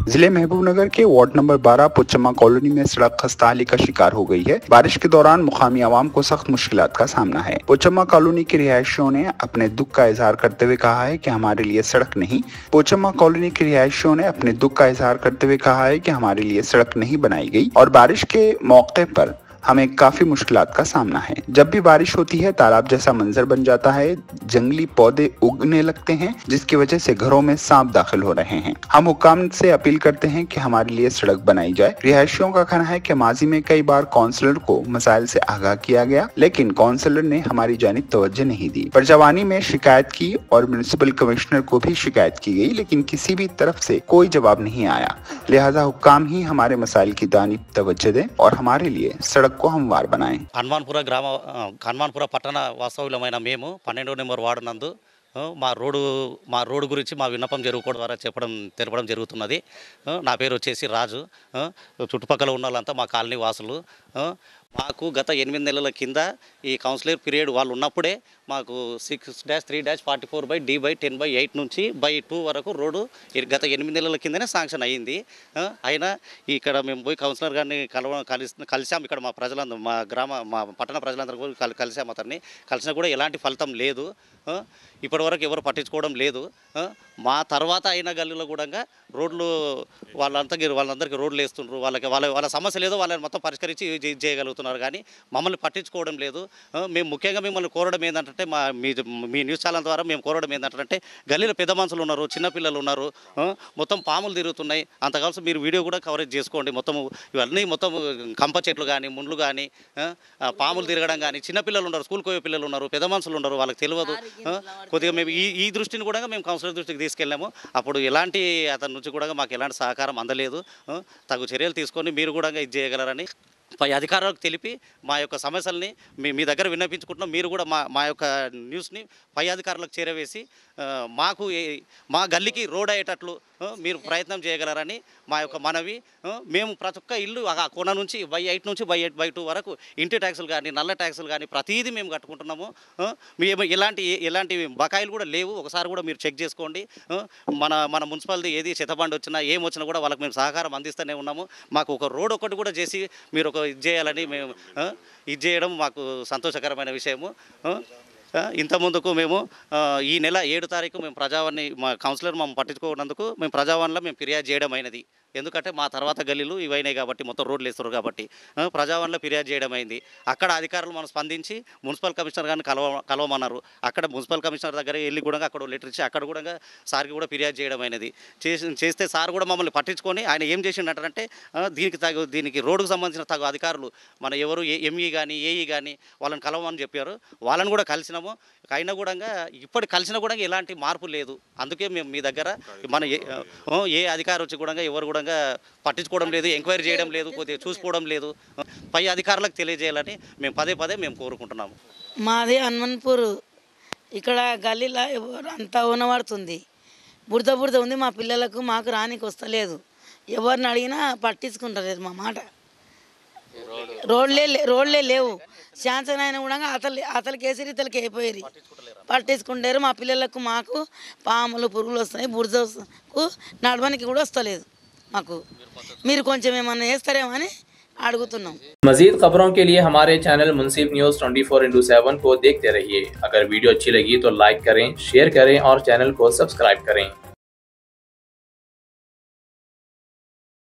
जिले महबूबनगर के ward number 12 Pochamma colony में सड़क खस्ताहाली का शिकार हो गई है। बारिश के दौरान मुकामी आवाम को सख्त मुश्किलात का सामना है। पोचम्मा कॉलोनी के रिहायशियों ने अपने दुख का इजहार करते हुए कहा है कि हमारे लिए सड़क नहीं पोचम्मा कॉलोनी के रिहायशियों ने अपने दुख का इजहार करते हुए कहा है कि हमारे लिए सड़क नहीं बनाई गई और बारिश के मौके पर हमें काफी मुश्किलात का सामना है। जब भी बारिश होती है तालाब जैसा मंजर बन जाता है, जंगली पौधे उगने लगते हैं जिसकी वजह से घरों में सांप दाखिल हो रहे हैं। हम हुक्काम से अपील करते हैं कि हमारे लिए सड़क बनाई जाए। रिहायशियों का कहना है कि माजी में कई बार काउंसलर को मसाइल से आगाह किया गया लेकिन काउंसलर ने हमारी जानिब तवज्जो नहीं दी। प्रजावानी में शिकायत की और म्युनिसिपल कमिश्नर को भी शिकायत की गई लेकिन किसी भी तरफ से कोई जवाब नहीं आया। लिहाजा हुक्काम ही हमारे मसाइल की जानिब तवज्जो दें और हमारे लिए सड़क को हमवार बनाएं। हनुमानपुर पట్టణ వాస్తవ్యులమైన మేము 12వ నెంబర్ వార్డు నందు మా రోడ్డు గురించి మా విన్నపం జరుగుకోవడం ద్వారా తెలపడం జరుగుతున్నది। నా పేరు వచ్చేసి రాజు। చుట్టుపక్కల ఉన్న వాళ్ళంతా మా కాలనీ వాసులు। మాకు గత 8 నెలల కింద ఈ కౌన్సిలర్ పీరియడ్ వాళ్ళు ఉన్నప్పుడే మాకు 6-3-44/D/10/8 నుంచి బై 2 వరకు రోడ్డు గత 8 నెలల కిందనే శాంక్షన్ అయ్యింది। అయినా ఇక్కడ మేము పోయి కౌన్సిలర్ గారిని కలిసాం। ఇక్కడ మా ప్రజలందరూ మా పట్టణ ప్రజలందరూ కలిసాం। అతన్ని కలిసినా కూడా ఎలాంటి ఫలితం లేదు। ఇప్పటివరకు ఎవరు పట్టించుకోవడం లేదు। మా తర్వాత అయిన గల్లీలో కూడా రోడ్లు వాళ్ళందరికీ రోడ్లు వేస్తుండ్రు। వాళ్ళ సమస్య లేదో వాళ్ళని మొత్తం పరిష్కరించి చేయగలుగుతున్నారు కానీ మమ్మల్ని పట్టించుకోవడం లేదు। మేము ముఖ్యంగా మిమ్మల్ని కోరడం ఏంటంటే మీ న్యూస్ ఛానల్ ద్వారా మేము కోరడం ఏంటంటే గల్లీలో పెద్ద మనుషులు ఉన్నారు, చిన్నపిల్లలు ఉన్నారు, మొత్తం పాములు తిరుగుతున్నాయి। అంతకాల్సి మీరు వీడియో కూడా కవరేజ్ చేసుకోండి। ఇవన్నీ మొత్తం కంప చెట్లు కానీ ముండ్లు కానీ పాములు తిరగడం కానీ చిన్నపిల్లలు ఉన్నారు, స్కూల్కి పోయే పిల్లలు ఉన్నారు, పెద్ద మనుషులు ఉన్నారు, వాళ్ళకి తెలియదు। కొద్దిగా మేము ఈ దృష్టిని కూడా మేము కౌన్సిలర్ దృష్టికి తీసుకెళ్ళాము। అప్పుడు ఎలాంటి అతని నుంచి కూడా మాకు ఎలాంటి సహకారం అందలేదు। తగు చర్యలు తీసుకొని మీరు కూడా ఇది చేయగలరని పై అధికారులకు తెలిపి మా యొక్క సమస్యల్ని మీ దగ్గర విన్నపించుకుంటున్నాం। మీరు కూడా మా యొక్క న్యూస్ని పై అధికారులకు చేరవేసి మా గల్లీకి రోడ్ అయ్యేటట్లు మీరు ప్రయత్నం చేయగలరని మా యొక్క మనవి। మేము ప్రతి ఒక్క ఇల్లు ఆ కొన నుంచి బై 8 నుంచి బై 2 వరకు ఇంటి ట్యాక్సులు కానీ నల్ల ట్యాక్సులు కానీ ప్రతిదీ మేము కట్టుకుంటున్నాము। మేము ఎలాంటి బకాయిలు కూడా లేవు। ఒకసారి కూడా మీరు చెక్ చేసుకోండి। మన మున్సిపాలిటీ ఏది చెత్తబండి వచ్చినా ఏం వచ్చినా కూడా వాళ్ళకి మేము సహకారం అందిస్తూనే ఉన్నాము। మాకు ఒక రోడ్ ఒకటి కూడా చేసి మీరు ఇది చేయాలని మేము ఇది చేయడం మాకు సంతోషకరమైన విషయము। ఇంత ముందుకు మేము ఈ నెల 7వ తారీఖు మేము ప్రజావాణి మా కౌన్సిలర్ మమ్మల్ని పట్టించుకున్నందుకు మేము ప్రజావాణిలో మేము ఫిర్యాదు చేయడం అయినది। ఎందుకంటే మా తర్వాత గల్లీలు ఇవైనాయి కాబట్టి మొత్తం రోడ్లు వేస్తారు కాబట్టి ప్రజావాణిలో ఫిర్యాదు చేయడం అయింది। అక్కడ అధికారులు మనం స్పందించి మున్సిపల్ కమిషనర్ గారిని కలవమన్నారు। అక్కడ మున్సిపల్ కమిషనర్ దగ్గర వెళ్ళి కూడా అక్కడ లెటర్ ఇచ్చి అక్కడ కూడా సార్కి కూడా ఫిర్యాదు చేయడం అయినది। చేస్తే సార్ కూడా మమ్మల్ని పట్టించుకొని ఆయన ఏం చేసిండంటే దీనికి రోడ్డుకు సంబంధించిన తగు అధికారులు మన ఎవరు ఎంఈ కానీ ఏఈ కానీ వాళ్ళని కలవమని చెప్పారు। వాళ్ళని కూడా కలిసినాము। అయినా కూడా ఇప్పటి కలిసినా కూడా ఎలాంటి మార్పు లేదు। అందుకే మేము మీ దగ్గర మన ఏ అధికారి వచ్చి కూడా ఎవరు కూడా పట్టించుకోవడం లేదు, ఎంక్వైరీ చేయడం లేదు, కొద్దిగా చూసుకోవడం లేదు। పై అధికారులకు తెలియజేయాలని మేము పదే మేము కోరుకుంటున్నాము। మాది హనుమాన్పూర్। ఇక్కడ గల్లీలో అంతా ఉన్నబడుతుంది, బురద ఉంది। మా పిల్లలకు మాకు రానికి వస్తలేదు, ఎవరిని అడిగినా పట్టించుకుంటలేదు మా మాట। రోడ్లే లేవు, శాంక్షన్ అయినా కూడా అతలకి వేసిరి ఇతలకి అయిపోయారు, పట్టించుకుంటారు। మా పిల్లలకు మాకు పాములు పురుగులు వస్తున్నాయి, బురదకు నడవడానికి కూడా వస్తలేదు మాకు। మీరు కొంచెం ఏమన్నా చేస్తారేమో అని అడుగుతున్నాం। मजीद खबरों के लिए हमारे चैनल मुंसिफ न्यूज़ 24/7 को देखते रहिए। अगर वीडियो अच्छी लगी तो लाइक करें, शेयर करें और चैनल को सब्सक्राइब करें।